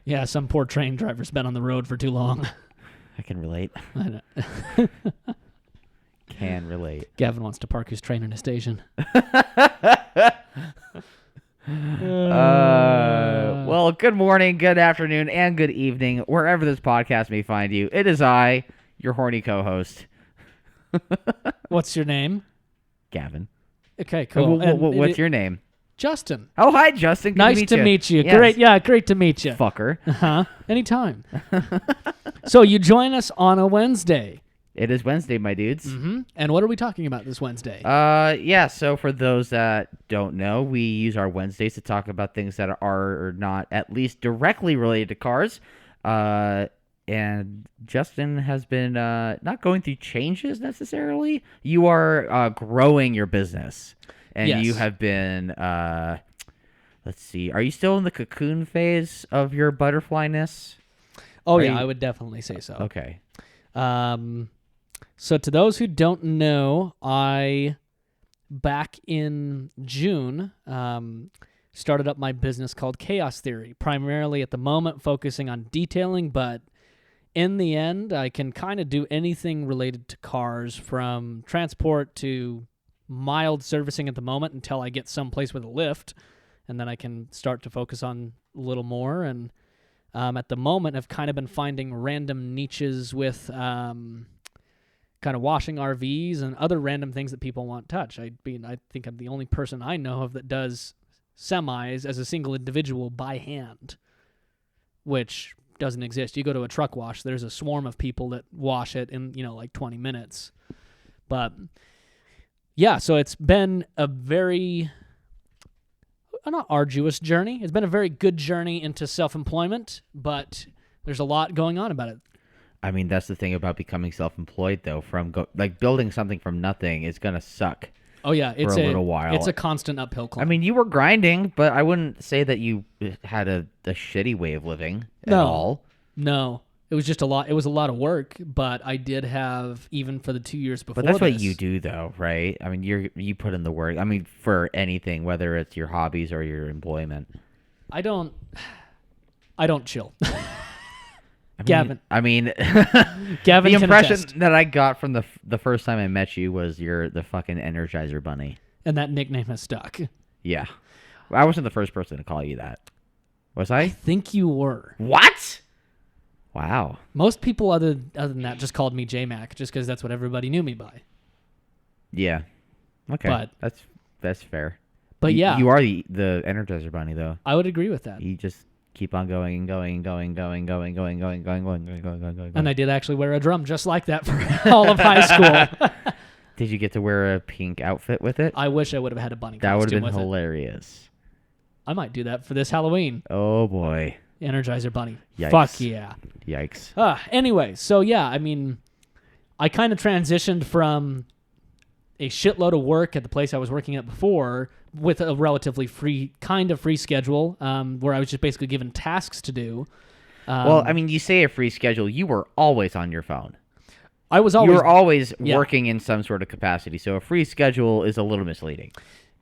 Yeah, some poor train driver's been on the road for too long. I can relate. I know. Can relate. Gavin wants to park his train in a station. Well, good morning, good afternoon, and good evening, wherever this podcast may find you. It is I, your horny co-host, What's your name? Gavin. Okay, cool. What's your name? Justin. Oh, hi, Justin. Good Nice to meet you. Yes. Great to meet you. Fucker. Anytime. So you join us on a Wednesday. It is Wednesday, my dudes. Mm-hmm. And what are we talking about this Wednesday? Yeah, so for those that don't know, we use our Wednesdays to talk about things that are not at least directly related to cars. And Justin has been not going through changes necessarily. You are growing your business. And Yes. you have been, let's see, are you still in the cocoon phase of your butterflyness? Oh, are yeah, you- I would definitely say so. Okay. So to those who don't know, I, back in June, started up my business called Chaos Theory, primarily at the moment focusing on detailing, but in the end, I can kind of do anything related to cars, from transport to mild servicing at the moment until I get someplace with a lift, and then I can start to focus on a little more. And at the moment, I've kind of been finding random niches with kind of washing RVs and other random things that people want touched. I think I'm the only person I know of that does semis as a single individual by hand, which doesn't exist. You go to a truck wash, there's a swarm of people that wash it in, like 20 minutes. But yeah, so it's been a very, not arduous journey. It's been a very good journey into self-employment, but there's a lot going on about it. I mean, that's the thing about becoming self-employed, though. Building something from nothing is gonna suck. Oh yeah, it's for a little while. It's a constant uphill climb. I mean, you were grinding, but I wouldn't say that you had a shitty way of living at No. all. No, it was just a lot. It was a lot of work, but I did have, even for the 2 years before. But that's what this- you do, though, right? I mean, you put in the work. I mean, for anything, whether it's your hobbies or your employment. I don't chill. Gavin. Gavin The can impression attest. that I got from the first time I met you was you're the fucking Energizer Bunny. And that nickname has stuck. Yeah. I wasn't the first person to call you that. Was I I? think you were. What? Wow. Most people other than that just called me J-Mac, just because that's what everybody knew me by. Yeah. Okay. But- that's fair. But yeah, You are the Energizer Bunny, though. I would agree with that. You just keep on going and going. And I did actually wear a drum just like that for all of high school. Did you get to wear a pink outfit with it? I wish I would have had a bunny That would costume have been with hilarious. it. I might do that for this Halloween. Oh, boy. Energizer Bunny. Yikes. Fuck yeah. Yikes. Anyway, so yeah, I mean, I kind of transitioned from a shitload of work at the place I was working at before with a relatively free schedule, where I was just basically given tasks to do. Well, I mean, you say a free schedule. You were always on your phone. I was You always. were always Yeah. working in some sort of capacity. So a free schedule is a little misleading.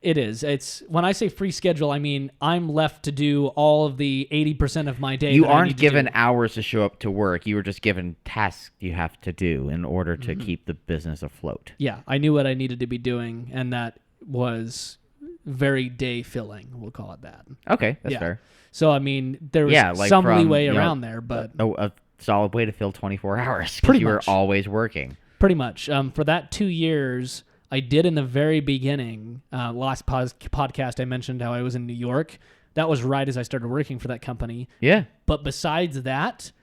It is. It's when I say free schedule, I mean I'm left to do all of the 80% of my day. You that I aren't need to given do. hours to show up to work. You were just given tasks you have to do in order to keep the business afloat. Yeah, I knew what I needed to be doing, and that was very day filling. We'll call it that. Okay, that's Yeah. fair. So I mean, there was Yeah, like some from, leeway you know, around there, but A solid way to fill 24 hours because Pretty you were much. always working. pretty much for that 2 years, I did in the very beginning. Last podcast, I mentioned how I was in New York. That was right as I started working for that company. Yeah. But besides that,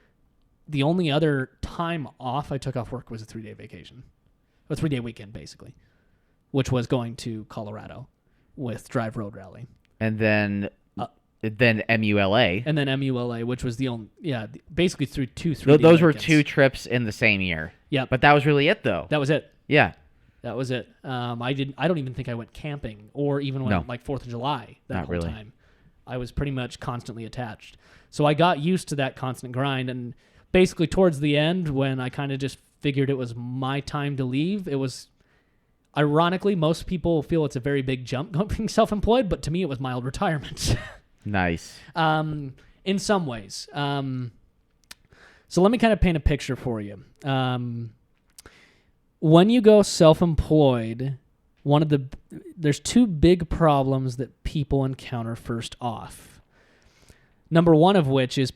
the only other time off I took off work was a 3-day vacation, a 3-day weekend basically, which was going to Colorado with Drive Road Rally. And then MULA. And then MULA, which was the only, basically through two 3-day Those were weekends. 2 trips in the same year. Yep. But that was really it, though. That was it. Yeah. That was it. I don't even think I went camping or even went No. like 4th of July that Not whole really. time. I was pretty much constantly attached. So I got used to that constant grind, and basically towards the end when I kind of just figured it was my time to leave, it was ironically, most people feel it's a very big jump going being self-employed, but to me it was mild retirement. Nice. in some ways. So let me kind of paint a picture for you. When you go self-employed, there's two big problems that people encounter first off. Number one of which is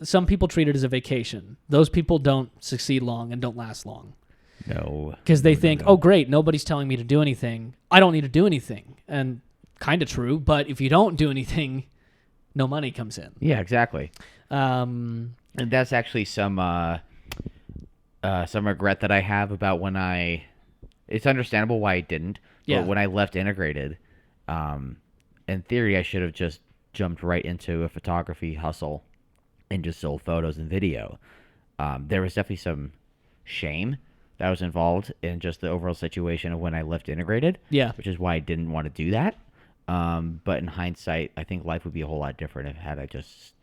some people treat it as a vacation. Those people don't succeed long and don't last long. No. Because they think, oh, great, nobody's telling me to do anything. I don't need to do anything. And kind of true, but if you don't do anything, no money comes in. Yeah, exactly. And that's actually some regret that I have about when it's understandable why I didn't, but when I left Integrated, in theory, I should have just jumped right into a photography hustle and just sold photos and video. There was definitely some shame that was involved in just the overall situation of when I left Integrated, which is why I didn't want to do that. But in hindsight, I think life would be a whole lot different had I just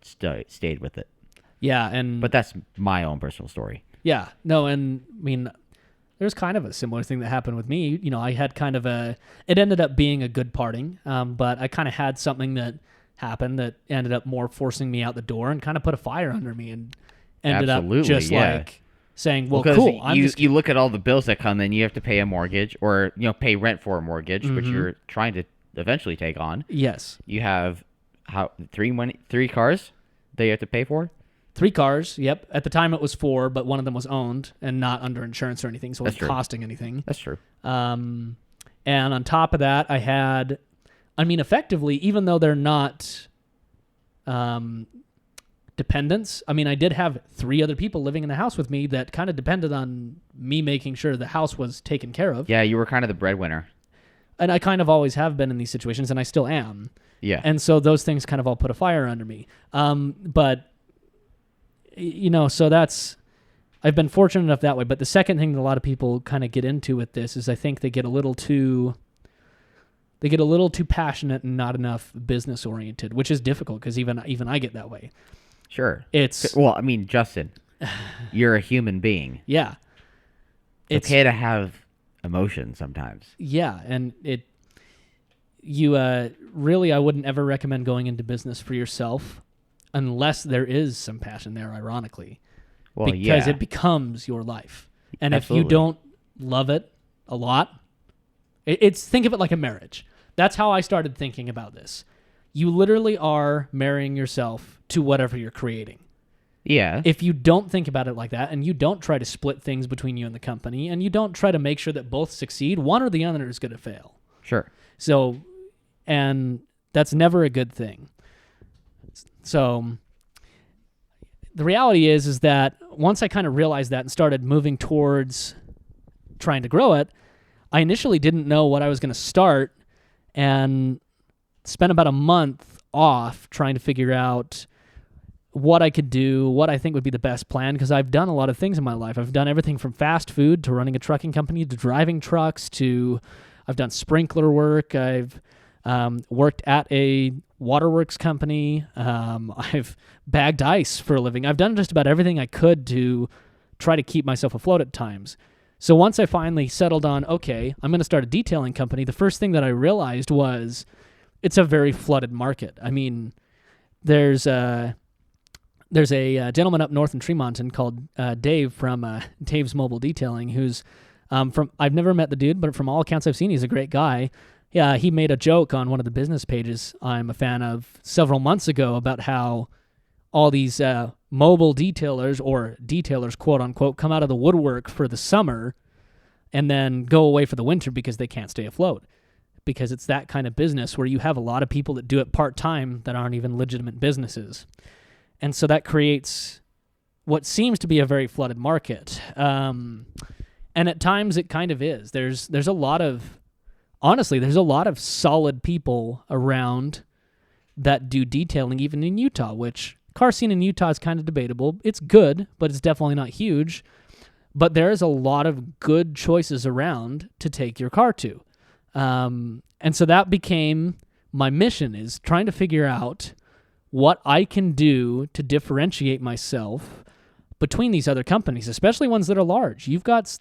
stayed with it. Yeah, but that's my own personal story. Yeah, no, and I mean, there's kind of a similar thing that happened with me. You know, I had kind of it ended up being a good parting, but I kind of had something that happened that ended up more forcing me out the door and kind of put a fire under me and ended up just like saying, well, cool. You look at all the bills that come in, you have to pay a mortgage or, pay rent for a mortgage, which you're trying to eventually take on. Yes. You have three cars that you have to pay for? 3 cars, yep. At the time it was 4, but one of them was owned and not under insurance or anything, so it wasn't costing anything. That's true. And on top of that, I had, effectively, even though they're not dependents, I did have 3 other people living in the house with me that kind of depended on me making sure the house was taken care of. Yeah, you were kind of the breadwinner. And I kind of always have been in these situations, and I still am. Yeah. And so those things kind of all put a fire under me. But... so I've been fortunate enough that way. But the second thing that a lot of people kind of get into with this is I think they get a little too passionate and not enough business oriented, which is difficult because even I get that way. Sure. It's Justin, you're a human being. Yeah. It's okay to have emotion sometimes. Yeah, and really I wouldn't ever recommend going into business for yourself. Unless there is some passion there, ironically. Because it becomes your life. And Absolutely. If you don't love it a lot, think of it like a marriage. That's how I started thinking about this. You literally are marrying yourself to whatever you're creating. Yeah. If you don't think about it like that, and you don't try to split things between you and the company, and you don't try to make sure that both succeed, one or the other is going to fail. Sure. So, and that's never a good thing. So the reality is that once I kind of realized that and started moving towards trying to grow it, I initially didn't know what I was going to start and spent about a month off trying to figure out what I could do, what I think would be the best plan, because I've done a lot of things in my life. I've done everything from fast food to running a trucking company to driving trucks to I've done sprinkler work. I've worked at a waterworks company. I've bagged ice for a living. I've done just about everything I could to try to keep myself afloat at times. So once I finally settled on, okay, I'm going to start a detailing company, the first thing that I realized was it's a very flooded market. There's a gentleman up north in Tremonton called Dave from Dave's Mobile Detailing who's I've never met the dude, but from all accounts I've seen, he's a great guy. Yeah, he made a joke on one of the business pages I'm a fan of several months ago about how all these mobile detailers or detailers, quote unquote, come out of the woodwork for the summer and then go away for the winter because they can't stay afloat. Because it's that kind of business where you have a lot of people that do it part-time that aren't even legitimate businesses. And so that creates what seems to be a very flooded market. And at times it kind of is. There's a lot of solid people around that do detailing, even in Utah, which car scene in Utah is kind of debatable. It's good, but it's definitely not huge. But there is a lot of good choices around to take your car to. And so that became my mission, is trying to figure out what I can do to differentiate myself between these other companies, especially ones that are large. You've got,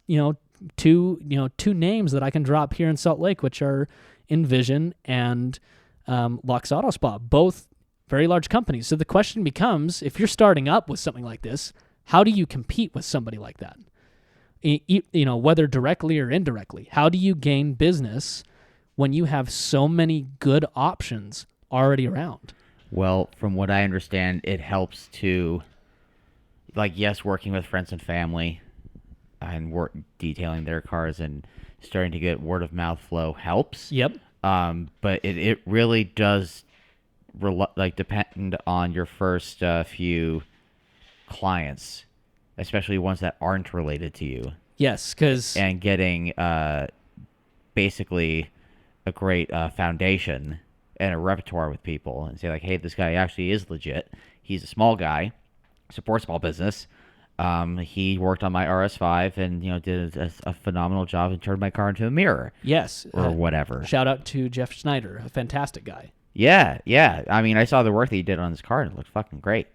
two names that I can drop here in Salt Lake, which are Envision and Lux Auto Spa, both very large companies. So the question becomes, if you're starting up with something like this, how do you compete with somebody like that? Whether directly or indirectly, how do you gain business when you have so many good options already around? Well, from what I understand, it helps to, yes, working with friends and family and detailing their cars and starting to get word of mouth flow helps. Yep. But it really does depend on your first few clients, especially ones that aren't related to you. Yes, because... And getting basically a great foundation and a repertoire with people and say, like, hey, this guy actually is legit. He's a small guy, supports small business. He worked on my RS5 and, did a phenomenal job and turned my car into a mirror. Yes. Or whatever. Shout out to Jeff Schneider, a fantastic guy. Yeah. I mean, I saw the work that he did on his car and it looked fucking great.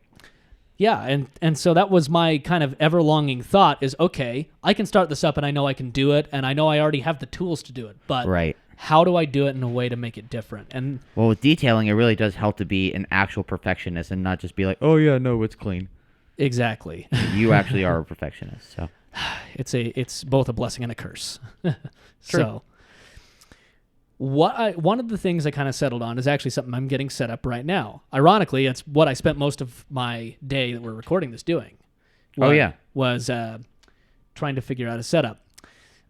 Yeah, and so that was my kind of ever-longing thought is, okay, I can start this up and I know I can do it, and I know I already have the tools to do it, but how do I do it in a way to make it different? And well, with detailing, it really does help to be an actual perfectionist and not just be like, oh, yeah, no, it's clean. Exactly. You actually are a perfectionist, so. It's both a blessing and a curse. So one of the things I kind of settled on is actually something I'm getting set up right now. Ironically, it's what I spent most of my day that we're recording this doing. Was trying to figure out a setup.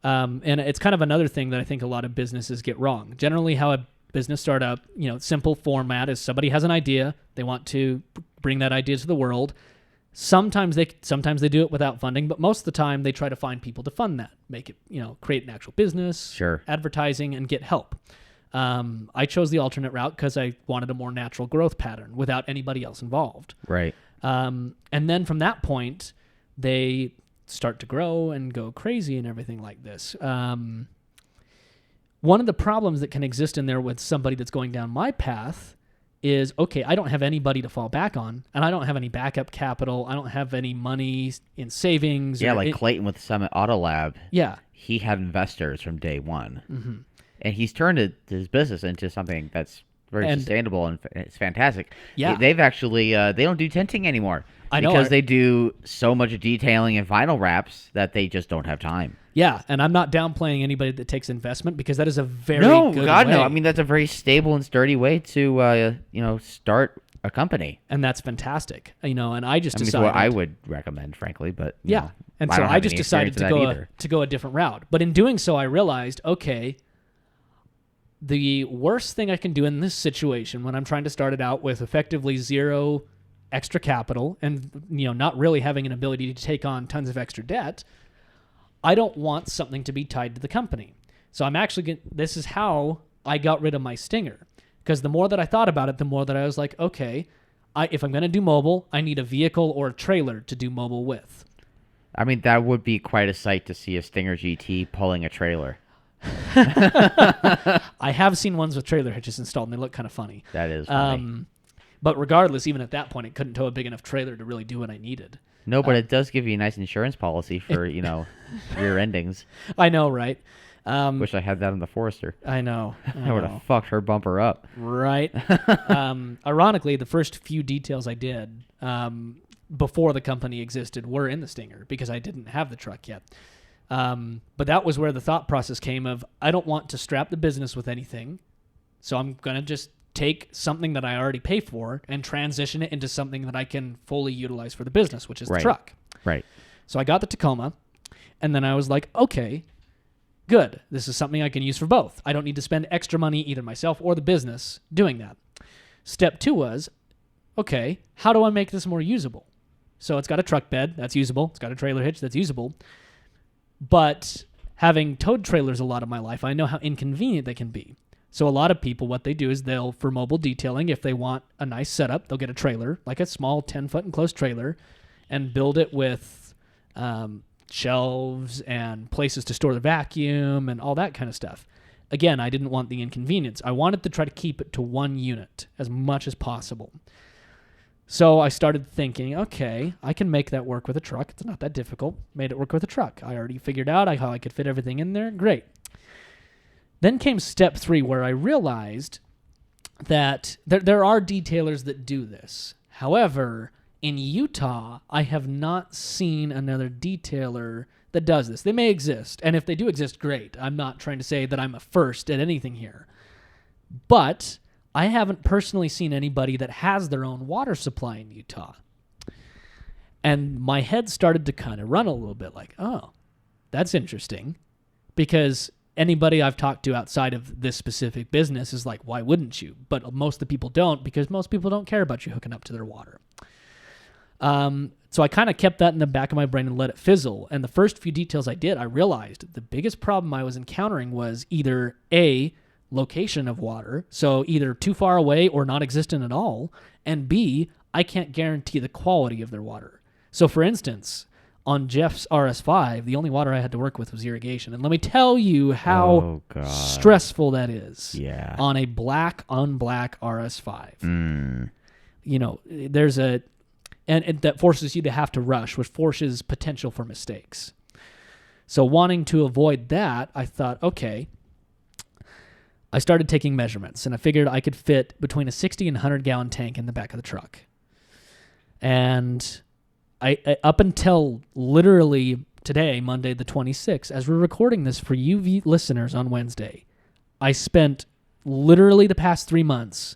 And it's kind of another thing that I think a lot of businesses get wrong. Generally, how a business startup, simple format is somebody has an idea. They want to bring that idea to the world. Sometimes they do it without funding, but most of the time they try to find people to fund that, make it, create an actual business, advertising, and get help. I chose the alternate route because I wanted a more natural growth pattern without anybody else involved. Right. And then from that point, they start to grow and go crazy and everything like this. One of the problems that can exist in there with somebody that's going down my path is, okay, I don't have anybody to fall back on, and I don't have any backup capital. I don't have any money in savings. Yeah, Clayton with Summit Auto Lab. Yeah. He had investors from day one. Mm-hmm. And he's turned his business into something that's very sustainable, and it's fantastic. Yeah. They've actually, they don't do tinting anymore. I know. Because they do so much detailing and vinyl wraps that they just don't have time. Yeah, and I'm not downplaying anybody that takes investment because that is a very good way. No. I mean, that's a very stable and sturdy way to, start a company. And that's fantastic. And I just decided... It's what I would recommend, frankly, but... Yeah, and so I just decided to go a different route. But in doing so, I realized, okay, the worst thing I can do in this situation when I'm trying to start it out with effectively zero extra capital and, not really having an ability to take on tons of extra debt... I don't want something to be tied to the company. So I'm actually this is how I got rid of my Stinger. Because the more that I thought about it, the more that I was like, okay, if I'm going to do mobile, I need a vehicle or a trailer to do mobile with. I mean, that would be quite a sight to see a Stinger GT pulling a trailer. I have seen ones with trailer hitches installed, and they look kind of funny. That is funny. But regardless, even at that point, it couldn't tow a big enough trailer to really do what I needed. No, but it does give you a nice insurance policy for, rear endings. I know, right? Wish I had that on the Forester. I know. I would have fucked her bumper up. Right. Ironically, the first few details I did before the company existed were in the Stinger because I didn't have the truck yet. But that was where the thought process came of, I don't want to strap the business with anything, so I'm going to just take something that I already pay for and transition it into something that I can fully utilize for the business, which is the truck. Right. So I got the Tacoma, and then I was like, okay, good. This is something I can use for both. I don't need to spend extra money, either myself or the business, doing that. Step 2 was, okay, how do I make this more usable? So it's got a truck bed, that's usable. It's got a trailer hitch, that's usable. But having towed trailers a lot of my life, I know how inconvenient they can be. So a lot of people, what they do is for mobile detailing, if they want a nice setup, they'll get a trailer, like a small 10-foot enclosed trailer, and build it with shelves and places to store the vacuum and all that kind of stuff. Again, I didn't want the inconvenience. I wanted to try to keep it to one unit as much as possible. So I started thinking, okay, I can make that work with a truck. It's not that difficult. Made it work with a truck. I already figured out how I could fit everything in there. Great. Then came step 3, where I realized that there are detailers that do this. However, in Utah, I have not seen another detailer that does this. They may exist, and if they do exist, great. I'm not trying to say that I'm a first at anything here. But I haven't personally seen anybody that has their own water supply in Utah. And my head started to kind of run a little bit like, oh, that's interesting. Because anybody I've talked to outside of this specific business is like, why wouldn't you? But most of the people don't, because most people don't care about you hooking up to their water. So I kind of kept that in the back of my brain and let it fizzle. And the first few details I did, I realized the biggest problem I was encountering was either A, location of water, so either too far away or non-existent at all, and B, I can't guarantee the quality of their water. So for instance, on Jeff's RS5, the only water I had to work with was irrigation. And let me tell you how stressful that is on a black on black RS5. You know, there's and that forces you to have to rush, which forces potential for mistakes. So wanting to avoid that, I thought, okay, I started taking measurements, and I figured I could fit between a 60 and 100 gallon tank in the back of the truck. And I up until literally today, Monday the 26th, as we're recording this for you listeners on Wednesday, I spent literally the past 3 months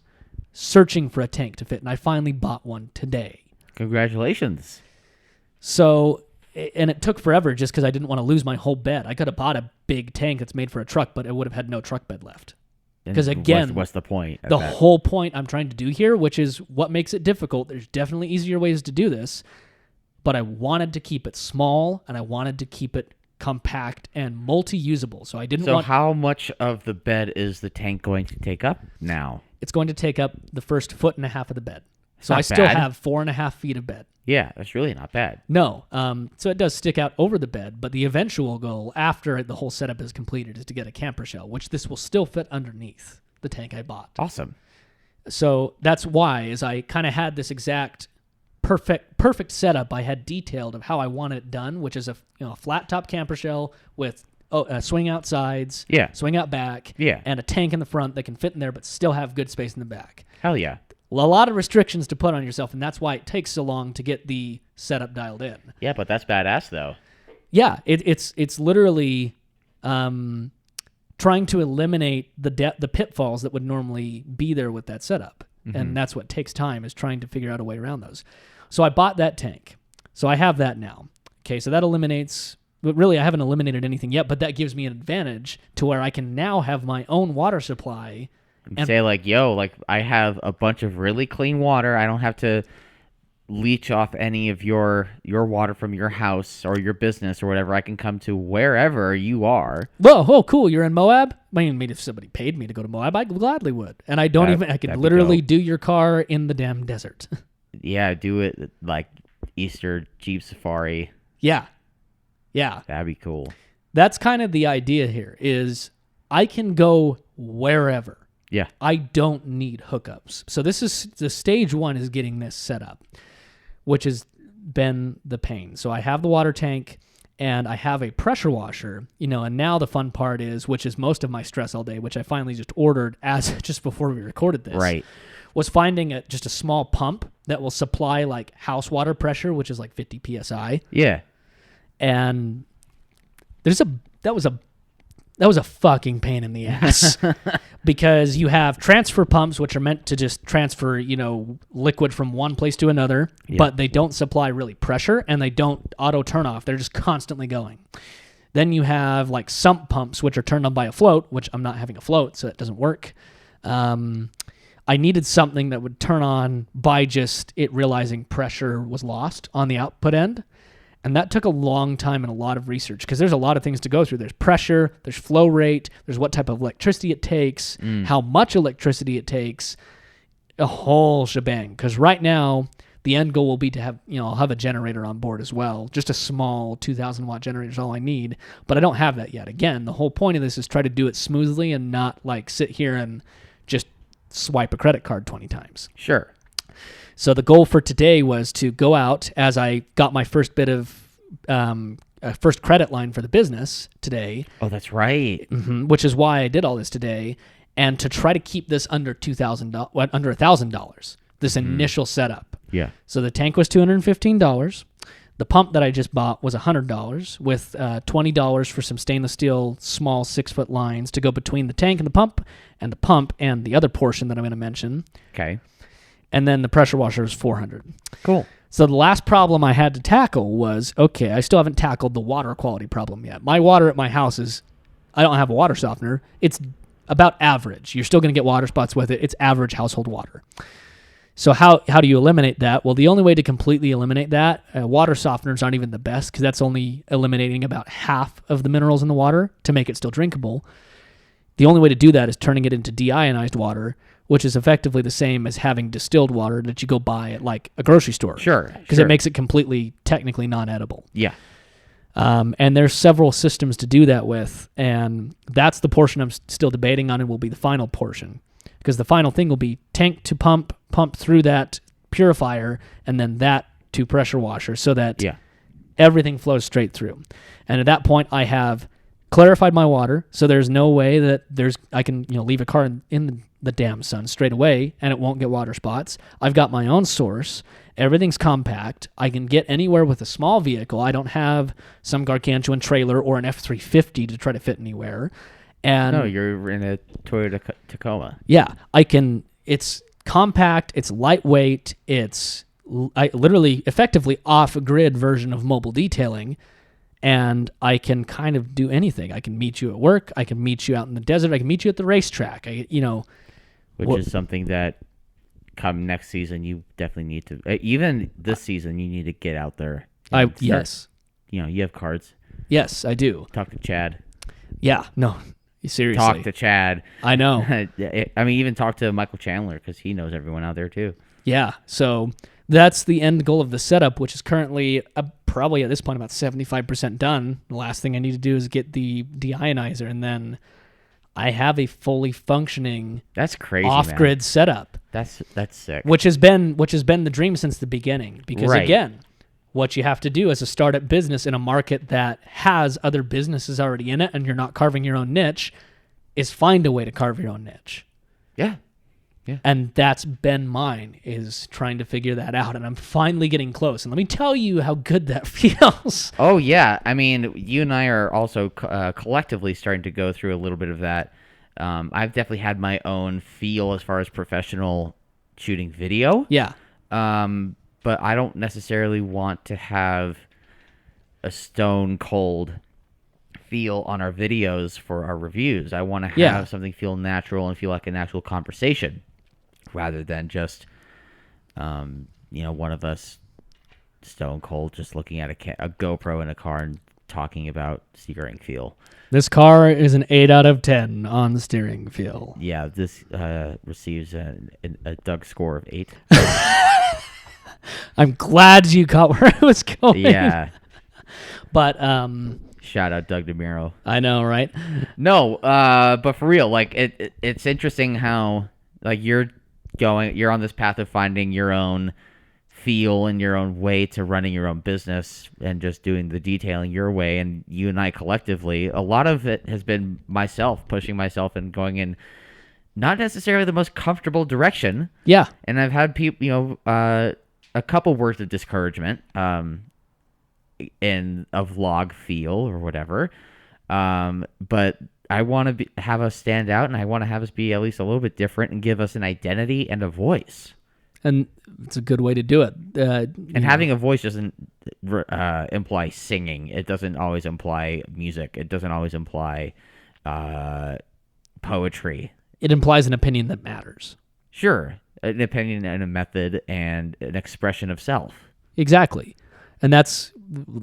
searching for a tank to fit, and I finally bought one today. Congratulations. So, and it took forever just because I didn't want to lose my whole bed. I could have bought a big tank that's made for a truck, but it would have had no truck bed left. Because again, what's the point? The whole point I'm trying to do here, which is what makes it difficult, there's definitely easier ways to do this, but I wanted to keep it small and I wanted to keep it compact and multi-usable. So I didn't want... So how much of the bed is the tank going to take up now? It's going to take up the first 1.5 feet of the bed. So I still have 4.5 feet of bed. Yeah, that's really not bad. No. So it does stick out over the bed, but the eventual goal after the whole setup is completed is to get a camper shell, which this will still fit underneath the tank I bought. Awesome. So that's why, is I kind of had this exact perfect setup I had detailed of how I want it done, which is a flat top camper shell with swing out sides, swing out back, and a tank in the front that can fit in there but still have good space in the back. Hell yeah. A lot of restrictions to put on yourself, and that's why it takes so long to get the setup dialed in. Yeah, but that's badass, though. Yeah, it's literally trying to eliminate the pitfalls that would normally be there with that setup, and that's what takes time, is trying to figure out a way around those. So I bought that tank. So I have that now. Okay, so that eliminates... But really, I haven't eliminated anything yet, but that gives me an advantage to where I can now have my own water supply... And say like, yo, like I have a bunch of really clean water. I don't have to leech off any of your water from your house or your business or whatever. I can come to wherever you are. Whoa, oh, cool. You're in Moab? I mean, if somebody paid me to go to Moab, I gladly would. And I could literally do your car in the damn desert. Yeah, do it like Easter Jeep Safari. Yeah. That'd be cool. That's kind of the idea here, is I can go wherever. Yeah. I don't need hookups. So this is the stage one, is getting this set up, which has been the pain. So I have the water tank and I have a pressure washer, and now the fun part is, which is most of my stress all day, which I finally just ordered just before we recorded this. Right. Was finding just a small pump that will supply like house water pressure, which is like 50 PSI. Yeah. And that was a fucking pain in the ass because you have transfer pumps, which are meant to just transfer, liquid from one place to another, but they don't supply really pressure and they don't auto turn off. They're just constantly going. Then you have like sump pumps, which are turned on by a float, which I'm not having a float, so that doesn't work. I needed something that would turn on by just it realizing pressure was lost on the output end. And that took a long time and a lot of research because there's a lot of things to go through. There's pressure, there's flow rate, there's what type of electricity it takes, how much electricity it takes, a whole shebang. Because right now, the end goal will be to have, I'll have a generator on board as well. Just a small 2,000 watt generator is all I need. But I don't have that yet. Again, the whole point of this is try to do it smoothly and not like sit here and just swipe a credit card 20 times. Sure. So the goal for today was to go out as I got my first bit of first credit line for the business today. Oh, that's right. Which is why I did all this today. and to try to keep this under $1,000, this initial setup. Yeah. So the tank was $215. The pump that I just bought was $100 with $20 for some stainless steel small 6-foot lines to go between the tank and the pump and the other portion that I'm going to mention. Okay. And then the pressure washer was $400. Cool. So the last problem I had to tackle was, okay, I still haven't tackled the water quality problem yet. My water at my house I don't have a water softener. It's about average. You're still going to get water spots with it. It's average household water. So how do you eliminate that? Well, the only way to completely eliminate that, water softeners aren't even the best because that's only eliminating about half of the minerals in the water to make it still drinkable. The only way to do that is turning it into deionized water, which is effectively the same as having distilled water that you go buy at like a grocery store. Sure. Because it makes it completely technically non-edible. Yeah. And there's several systems to do that with, and that's the portion I'm still debating on and will be the final portion. Because the final thing will be tank to pump through that purifier, and then that to pressure washer so that everything flows straight through. And at that point, I have clarified my water, so there's no way that I can leave a car in the damn sun straight away and it won't get water spots. I've got my own source. Everything's compact. I can get anywhere with a small vehicle. I don't have some gargantuan trailer or an F-350 to try to fit anywhere. And no, you're in a Toyota Tacoma. Yeah, I can. It's compact. It's lightweight. It's literally, effectively off-grid version of mobile detailing, and I can kind of do anything. I can meet you at work. I can meet you out in the desert. I can meet you at the racetrack. Which is something that come next season you definitely need to. Even this season, you need to get out there. Yes. You have cards. Yes, I do. Talk to Chad. Yeah. No. Seriously. Talk to Chad. I know. I mean, even talk to Michael Chandler because he knows everyone out there too. Yeah. So that's the end goal of the setup, which is currently probably at this point about 75% done. The last thing I need to do is get the deionizer, and then I have a fully functioning that's crazy off-grid setup. That's sick. Which has been the dream since the beginning. Because again, what you have to do as a startup business in a market that has other businesses already in it and you're not carving your own niche is find a way to carve your own niche. Yeah. And that's been mine, is trying to figure that out. And I'm finally getting close. And let me tell you how good that feels. Oh, yeah. I mean, you and I are also collectively starting to go through a little bit of that. I've definitely had my own feel as far as professional shooting video. Yeah. But I don't necessarily want to have a stone cold feel on our videos for our reviews. I want to have something feel natural and feel like an actual conversation rather than just, one of us stone cold just looking at a GoPro in a car and talking about steering feel. This car is an 8 out of 10 on the steering feel. Yeah, this receives a Doug score of 8. I'm glad you caught where I was going. Yeah. But shout out Doug DeMiro. I know, right? No, but for real, like it's interesting how like you're on this path of finding your own feel and your own way to running your own business and just doing the detailing your way. And you and I collectively, a lot of it has been myself pushing myself and going in not necessarily the most comfortable direction. Yeah. And I've had people, a couple words of discouragement in a vlog feel or whatever. But I want to have us stand out, and I want to have us be at least a little bit different and give us an identity and a voice. And it's a good way to do it. And having a voice doesn't imply singing. It doesn't always imply music. It doesn't always imply poetry. It implies an opinion that matters. Sure. An opinion and a method and an expression of self. Exactly. And that's,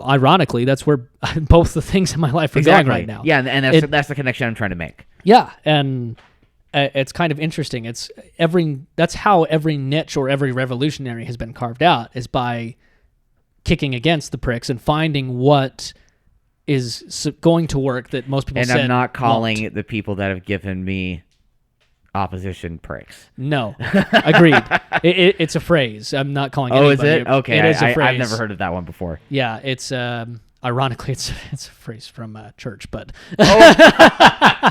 ironically, that's where both the things in my life are going right now. Yeah, and that's the connection I'm trying to make. Yeah, and it's kind of interesting. That's how every niche or every revolutionary has been carved out, is by kicking against the pricks and finding what is going to work that most people said And I'm not calling won't. The people that have given me opposition pricks. No, agreed. It's a phrase. I'm not calling anybody. Oh, is it? Okay, It is a phrase. I've never heard of that one before. Yeah, it's Ironically, it's a phrase from church, but Oh.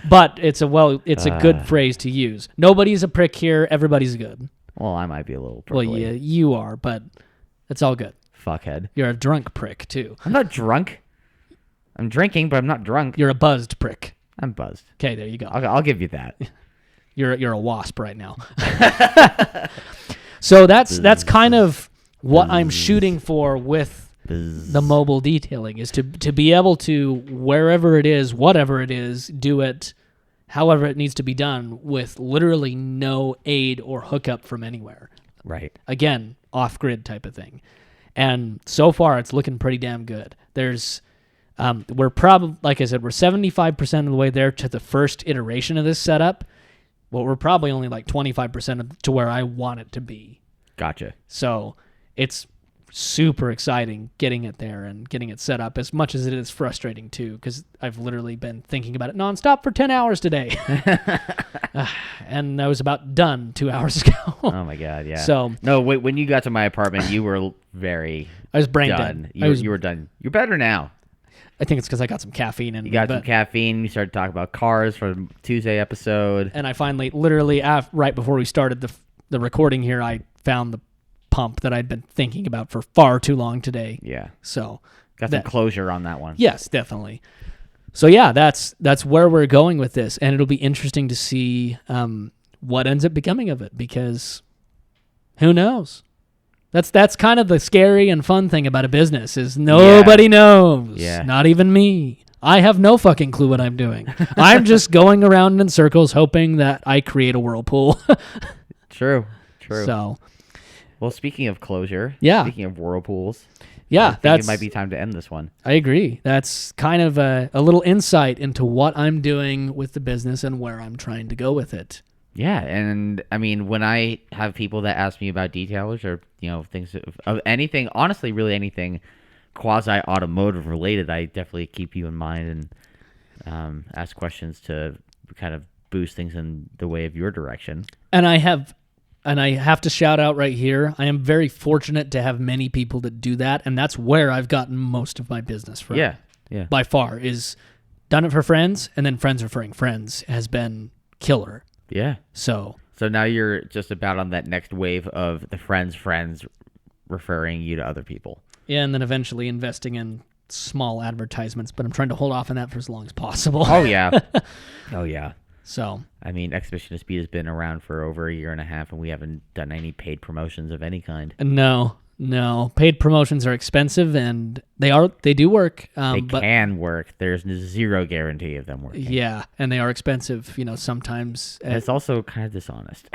but it's a good phrase to use. Nobody's a prick here. Everybody's good. Well, I might be a little prickly. Well, yeah, you are, but it's all good. Fuckhead. You're a drunk prick too. I'm not drunk. I'm drinking, but I'm not drunk. You're a buzzed prick. I'm buzzed. Okay, there you go. I'll give you that. You're a wasp right now. So that's kind of what I'm shooting for with the mobile detailing, is to be able to, wherever it is, whatever it is, do it however it needs to be done with literally no aid or hookup from anywhere. Right. Again, off-grid type of thing. And so far, it's looking pretty damn good. We're probably, like I said, we're 75% of the way there to the first iteration of this setup. Well, we're probably only like 25% to where I want it to be. Gotcha. So it's super exciting getting it there and getting it set up, as much as it is frustrating too, because I've literally been thinking about it nonstop for 10 hours today. And I was about done 2 hours ago. Oh my God, yeah. So no, wait, when you got to my apartment, you were very I was brain done. dead. You were done. You're better now. I think it's because I got some caffeine in me. You got some caffeine. You started talking about cars for the Tuesday episode. And I finally, literally, right before we started the recording here, I found the pump that I'd been thinking about for far too long today. Yeah. So got some closure on that one. Yes, definitely. So yeah, that's where we're going with this, and it'll be interesting to see what ends up becoming of it, because who knows? That's kind of the scary and fun thing about a business, is nobody knows. Yeah. Not even me. I have no fucking clue what I'm doing. I'm just going around in circles hoping that I create a whirlpool. True. So, well, speaking of closure, speaking of whirlpools, I think it might be time to end this one. I agree. That's kind of a little insight into what I'm doing with the business and where I'm trying to go with it. Yeah, and I mean, when I have people that ask me about detailers or things of anything, honestly, really anything quasi-automotive related, I definitely keep you in mind and ask questions to kind of boost things in the way of your direction. And I have to shout out right here, I am very fortunate to have many people that do that, and that's where I've gotten most of my business from. Yeah. By far, is done it for friends, and then friends referring friends has been killer. Yeah. So now you're just about on that next wave of the friends referring you to other people. Yeah, and then eventually investing in small advertisements, but I'm trying to hold off on that for as long as possible. Oh, yeah. Oh, yeah. So, I mean, Exhibition of Speed has been around for over a year and a half, and we haven't done any paid promotions of any kind. No. Paid promotions are expensive, and they do work. They can work. There's zero guarantee of them working. Yeah, and they are expensive. Sometimes it's also kind of dishonest.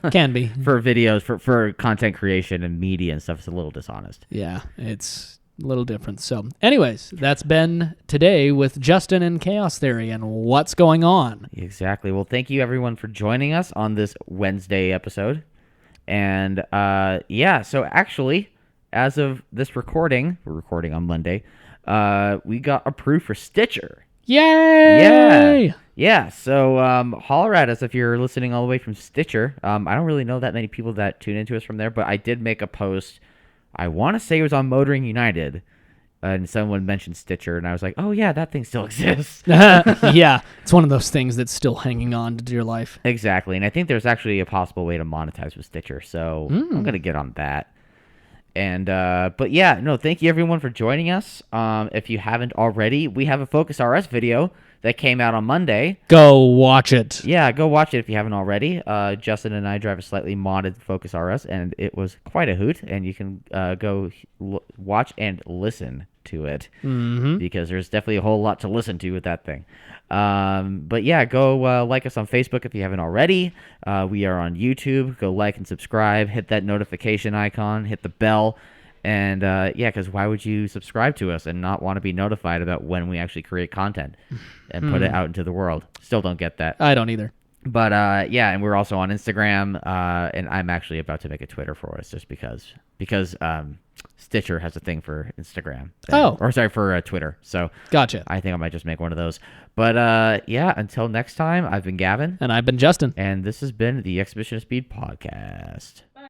Can be for videos, for content creation and media and stuff. It's a little dishonest. Yeah, it's a little different. So, anyways, that's been today with Justin and Chaos Theory and what's going on. Exactly. Well, thank you everyone for joining us on this Wednesday episode. And, so actually, as of this recording, we're recording on Monday, we got approved for Stitcher. Yay! Yeah, so holler at us if you're listening all the way from Stitcher. I don't really know that many people that tune into us from there, but I did make a post, I want to say it was on Motoring United, and someone mentioned Stitcher, and I was like, oh yeah, that thing still exists. Yeah, it's one of those things that's still hanging on to your life. Exactly, and I think there's actually a possible way to monetize with Stitcher, so I'm going to get on that. And, but yeah, no, thank you everyone for joining us. If you haven't already, we have a Focus RS video that came out on Monday. Go watch it. Yeah, go watch it if you haven't already. Justin and I drive a slightly modded Focus RS, and it was quite a hoot. And you can go watch and listen to it, because there's definitely a whole lot to listen to with that thing. But yeah, go like us on Facebook if you haven't already. We are on YouTube. Go like and subscribe. Hit that notification icon. Hit the bell. And because why would you subscribe to us and not want to be notified about when we actually create content and put it out into the world? Still don't get that. I don't either. But and we're also on Instagram, and I'm actually about to make a Twitter for us just because Stitcher has a thing for Instagram. For Twitter. So gotcha. I think I might just make one of those. But until next time, I've been Gavin. And I've been Justin. And this has been the Exhibition of Speed podcast.